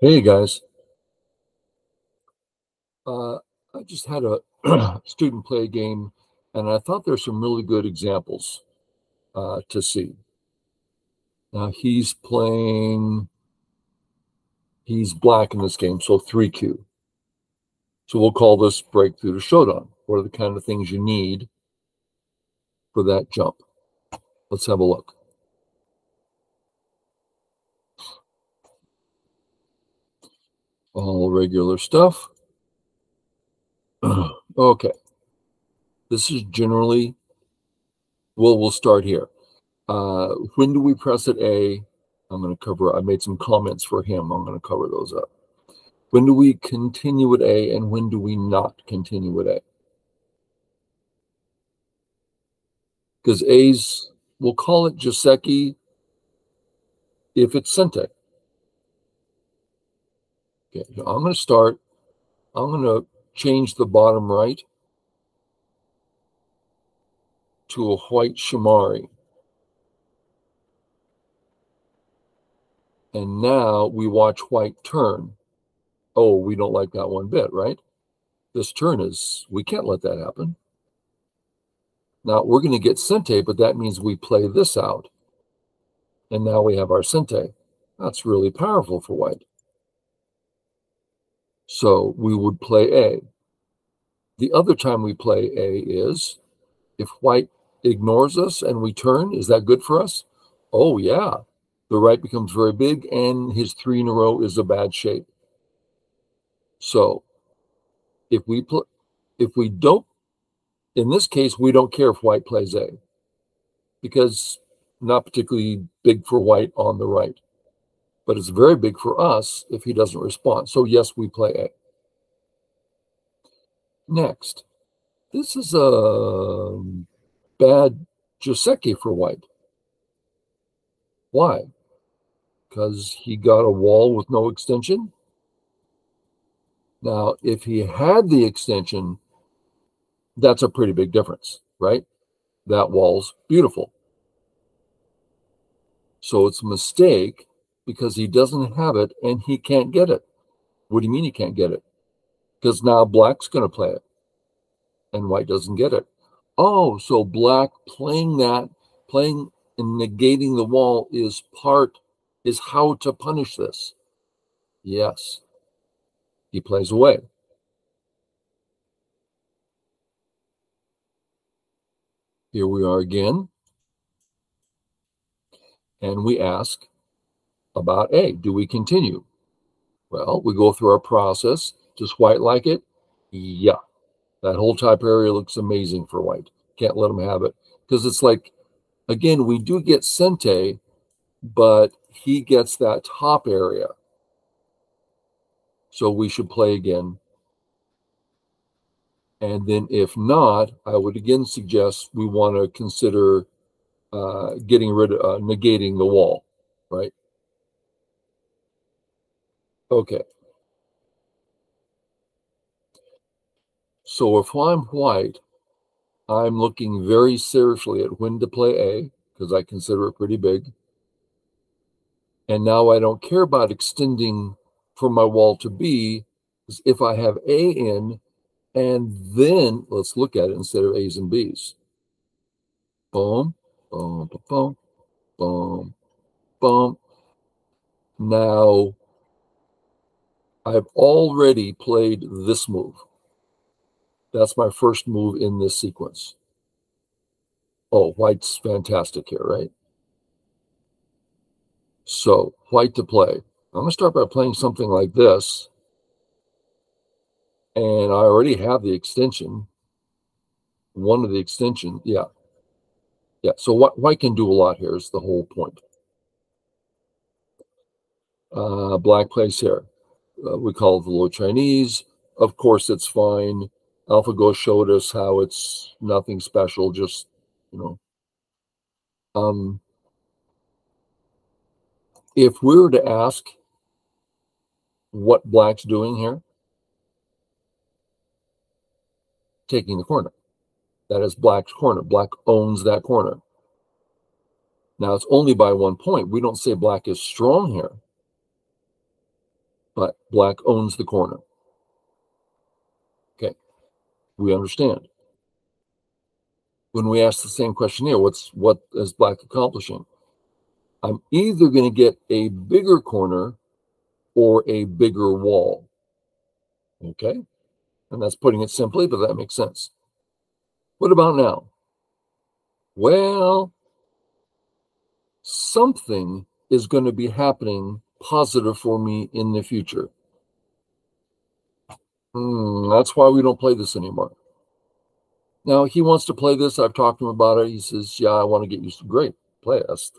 Hey guys, uh, I just had a student play a game, and I thought there's some really good examples to see. Now he's black in this game, so 3Q. So we'll call this breakthrough to Shodan. What are the kind of things you need for that jump? Let's have a look. All regular stuff. Okay, this is generally, well, we'll start here. When do we press at A? I made some comments for him. I'm going to cover those up. When do we continue at A and when do we not continue at A? Because A's, we'll call it Joseki if it's Sente. Okay, I'm going to start. I'm going to change the bottom right to a white Shamari. And now we watch white turn. Oh, we don't like that one bit, right? This turn is, we can't let that happen. Now we're going to get Sente, but that means we play this out. And now we have our Sente. That's really powerful for white. So we would play A. The other time we play A is if white ignores us and we turn. Is that good for us? Oh, yeah. The right becomes very big, and his 3 in a row is a bad shape. So if we don't, in this case, we don't care if white plays A because not particularly big for white on the right. But it's very big for us if he doesn't respond. So yes, we play A. Next, this is a bad Joseki for white. Why? Because he got a wall with no extension. Now, if he had the extension, that's a pretty big difference, right? That wall's beautiful. So it's a mistake because he doesn't have it and he can't get it. What do you mean he can't get it? Because now black's going to play it and white doesn't get it. Oh, so black playing and negating the wall is how to punish this. Yes. He plays away. Here we are again. And we ask about A. Do we continue? Well, we go through our process. Does white like it? Yeah. That whole type area looks amazing for white. Can't let him have it. Because it's like, again, we do get Sente, but he gets that top area. So we should play again. And then if not, I would again suggest we want to consider negating the wall, right? Okay. So if I'm white, I'm looking very seriously at when to play A because I consider it pretty big. And now I don't care about extending from my wall to B. If I have A in, and then let's look at it instead of A's and B's. Boom, boom, boom, boom, boom. Now I've already played this move. That's my first move in this sequence. Oh, white's fantastic here, right? So white to play. I'm going to start by playing something like this. And I already have the extension. One of the extensions, yeah. Yeah, so white can do a lot here is the whole point. Black plays here. We call it the Low Chinese. Of course, it's fine. AlphaGo showed us how it's nothing special, just, if we were to ask what black's doing here, taking the corner. That is black's corner. Black owns that corner. Now, it's only by 1 point. We don't say black is strong here. but black owns the corner. Okay, we understand. When we ask the same question here, what is black accomplishing? I'm either going to get a bigger corner or a bigger wall. Okay, and that's putting it simply, but that makes sense. What about now? Well, something is going to be happening positive for me in the future. That's why we don't play this anymore. Now, he wants to play this. I've talked to him about it. He says, yeah, I want to get used to great. Play it. That's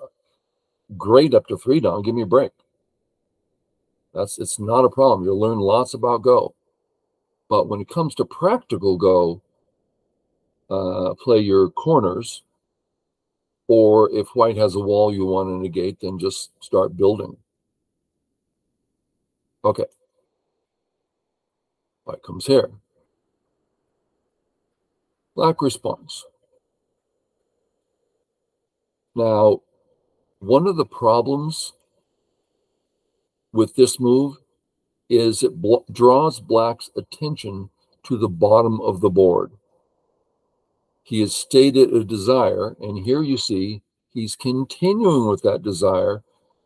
great up to 3 down. Give me a break. It's not a problem. You'll learn lots about Go. But when it comes to practical Go, play your corners. Or if white has a wall you want to negate, then just start building. Okay. White comes here. Black responds. Now, one of the problems with this move is it draws black's attention to the bottom of the board. He has stated a desire, and here you see he's continuing with that desire,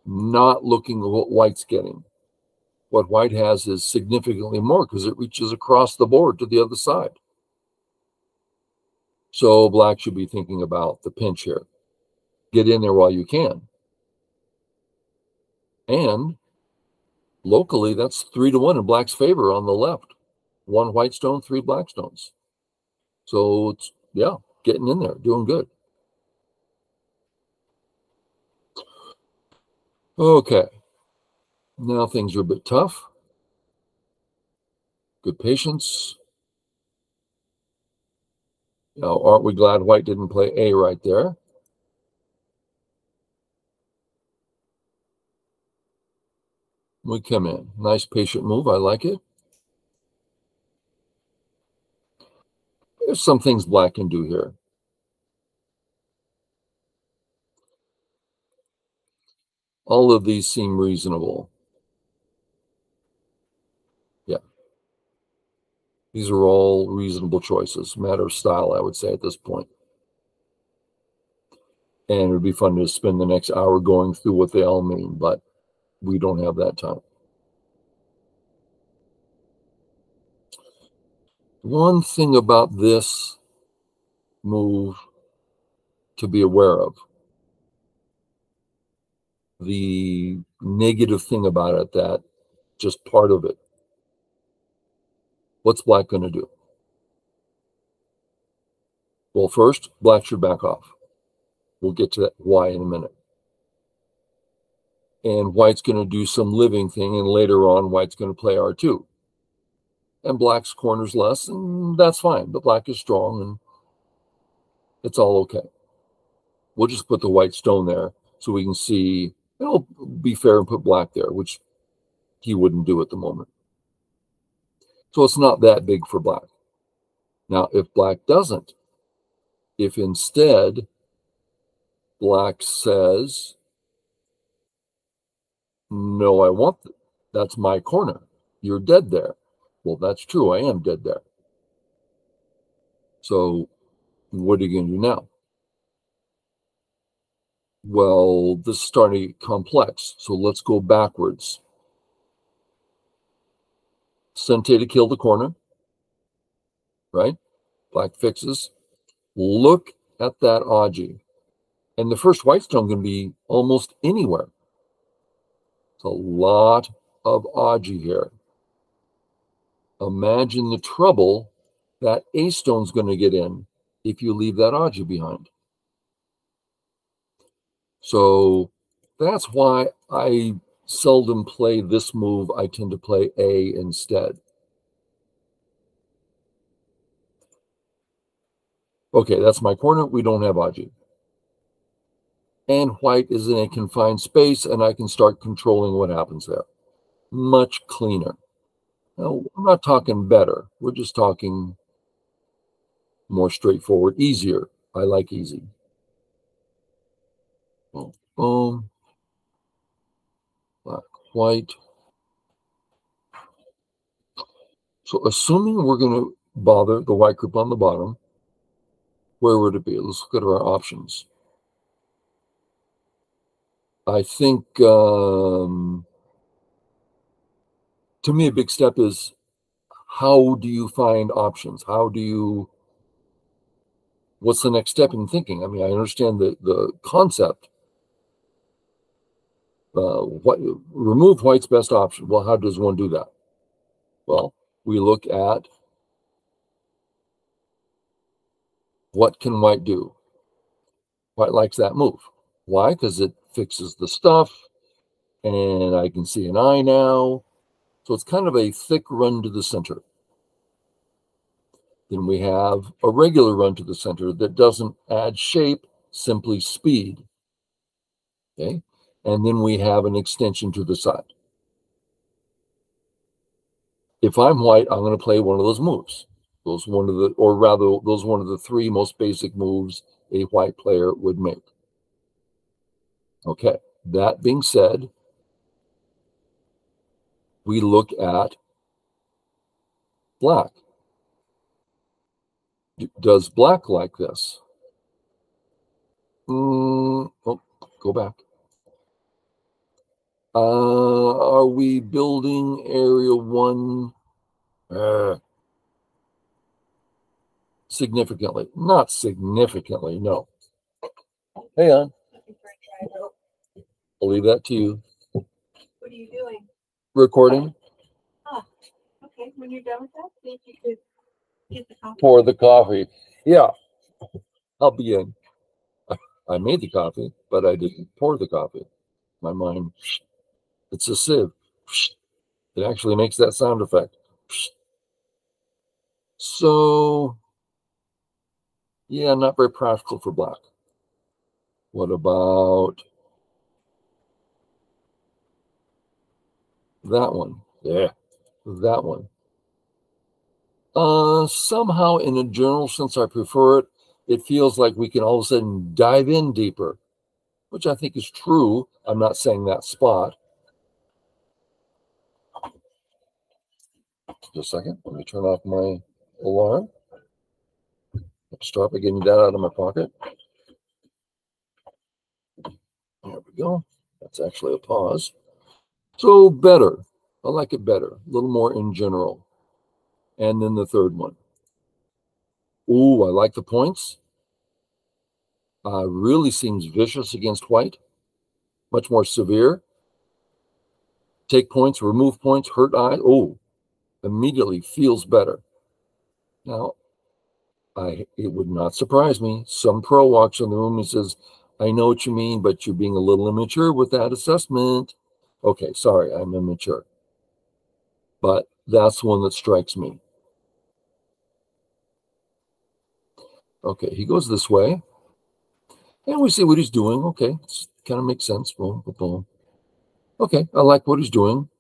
not looking at what white's getting. What white has is significantly more because it reaches across the board to the other side. So black should be thinking about the pinch here. Get in there while you can. And locally, that's 3-1 in black's favor on the left. 1 white stone, 3 black stones. So it's, yeah, getting in there, doing good. Okay. Now things are a bit tough. Good patience. Now, aren't we glad white didn't play A right there? We come in. Nice patient move. I like it. There's some things black can do here. All of these seem reasonable. Yeah. These are all reasonable choices. Matter of style, I would say, at this point. And it would be fun to spend the next hour going through what they all mean, but we don't have that time. One thing about this move to be aware of, the negative thing about it, that just part of it. What's black going to do? Well, first, black should back off. We'll get to that why in a minute. And white's going to do some living thing, and later on, white's going to play R2. And black's corners less, and that's fine. But black is strong, and it's all okay. We'll just put the white stone there so we can see. It'll be fair and put black there, which he wouldn't do at the moment. So it's not that big for black. Now, if black doesn't, if instead black says, no, I want that's my corner. You're dead there. Well, that's true. I am dead there. So what are you going to do now? Well, this is starting to get complex. So let's go backwards. Sente to kill the corner, right? Black fixes. Look at that Aji. And the first white stone can be almost anywhere. It's a lot of Aji here. Imagine the trouble that A stone's going to get in if you leave that Aji behind. So that's why I seldom play this move. I tend to play A instead. Okay, that's my corner. We don't have Aji. And white is in a confined space, and I can start controlling what happens there. Much cleaner. Now, we're not talking better. We're just talking more straightforward, easier. I like easy. Boom, boom. Black, white. So assuming we're going to bother the white group on the bottom, where would it be? Let's look at our options. I think, to me, a big step is, how do you find options? What's the next step in thinking? I mean, I understand the concept. Remove white's best option. Well, how does one do that? Well, we look at what can white do. White likes that move. Why? Because it fixes the stuff, and I can see an eye now. So it's kind of a thick run to the center. Then we have a regular run to the center that doesn't add shape, simply speed. Okay, and then we have an extension to the side. If I'm white, I'm going to play one of those moves. Those one of the three most basic moves a white player would make. Okay, that being said, we look at black. Does black like this? Oh, go back. Are we building area 1 significantly? Not significantly, no. Hang on. I'll leave that to you. What are you doing? Recording. Oh, okay. When you're done with that, think you could get the coffee. Pour the coffee. Yeah, I'll be in. I made the coffee, but I didn't pour the coffee. My mind, it's a sieve. It actually makes that sound effect. So, yeah, not very practical for black. What about that one? Yeah, that one. Somehow, in a general sense, I prefer it. It feels like we can all of a sudden dive in deeper, which I think is true. I'm not saying that spot. Just a second. Let me turn off my alarm. Start by getting that out of my pocket. There we go. That's actually a pause. So better. I like it better. A little more in general. And then the third one. Ooh, I like the points. Really seems vicious against white. Much more severe. Take points, remove points, hurt eye. Oh, immediately feels better. Now, it would not surprise me. Some pro walks in the room and says, I know what you mean, but you're being a little immature with that assessment. Okay, sorry, I'm immature. But that's one that strikes me. Okay, he goes this way. And we see what he's doing. Okay, kind of makes sense. Boom, boom, boom. Okay, I like what he's doing.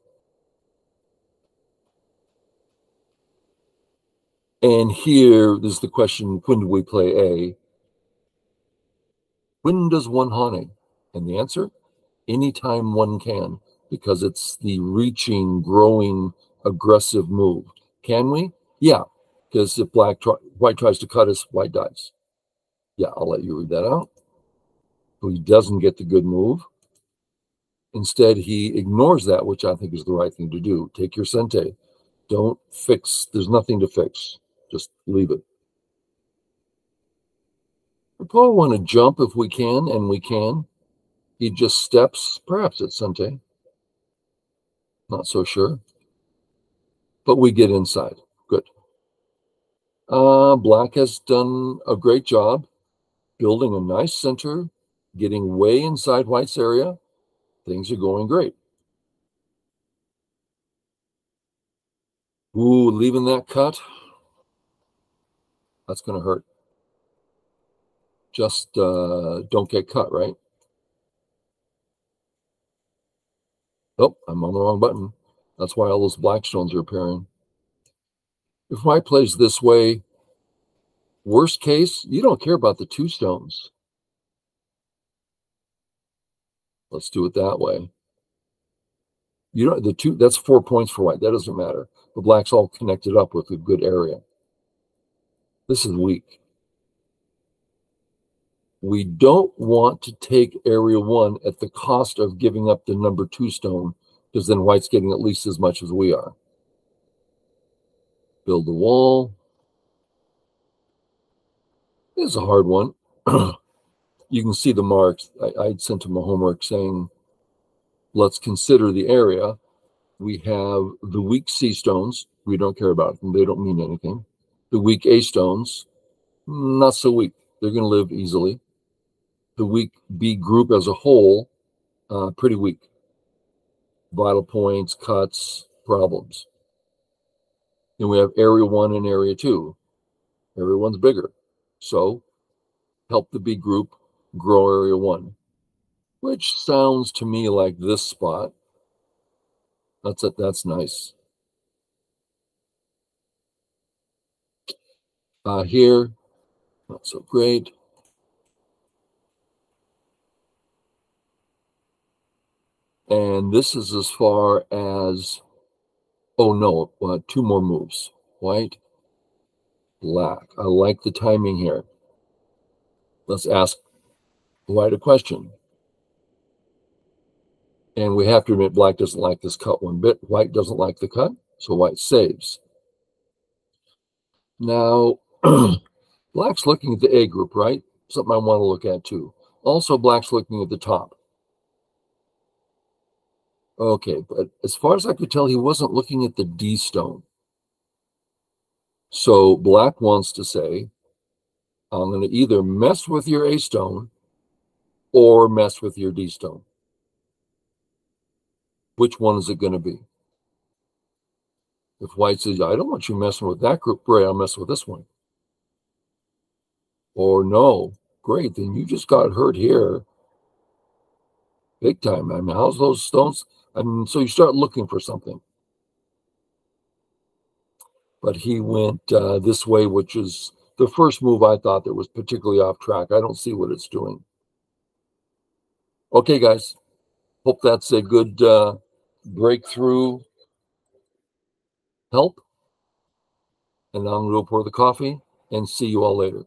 And here is the question, when do we play A? When does one hane? And the answer, anytime one can, because it's the reaching, growing, aggressive move. Can we? Yeah, because if white tries to cut us, white dies. Yeah, I'll let you read that out. So he doesn't get the good move. Instead, he ignores that, which I think is the right thing to do. Take your sente. Don't fix. There's nothing to fix. Just leave it. We probably want to jump if we can, and we can. He just steps, perhaps at sente. Not so sure. But we get inside. Good. Black has done a great job building a nice center, getting way inside white's area. Things are going great. Ooh, leaving that cut. That's going to hurt. Just don't get cut, right? Oh, I'm on the wrong button. That's why all those black stones are appearing. If white plays this way, worst case, you don't care about the 2 stones. Let's do it that way. You know, that's 4 points for white. That doesn't matter. The black's all connected up with a good area. This is weak. We don't want to take area 1 at the cost of giving up the number 2 stone, because then white's getting at least as much as we are. Build the wall. This is a hard one. You can see the marks. I'd sent him a homework saying, let's consider the area. We have the weak C stones. We don't care about them. They don't mean anything. The weak A stones, not so weak. They're going to live easily. The weak B group as a whole, pretty weak. Vital points, cuts, problems. Then we have area 1 and area 2. Area 1's bigger. So help the B group grow area 1, which sounds to me like this spot. That's it. That's nice. Here, not so great. And this is as far as, oh no, 2 more moves. White, black. I like the timing here. Let's ask white a question. And we have to admit black doesn't like this cut one bit. White doesn't like the cut, so white saves. Now, black's looking at the A group, right? Something I want to look at too. Also, black's looking at the top. Okay, but as far as I could tell, he wasn't looking at the D stone. So black wants to say, I'm going to either mess with your A stone or mess with your D stone. Which one is it going to be? If white says, I don't want you messing with that group, great, I'll mess with this one. Or no, great, then you just got hurt here. Big time. I mean, how's those stones? I mean, so you start looking for something. But he went this way, which is the first move I thought that was particularly off track. I don't see what it's doing. Okay, guys. Hope that's a good breakthrough help. And now I'm going to go pour the coffee and see you all later.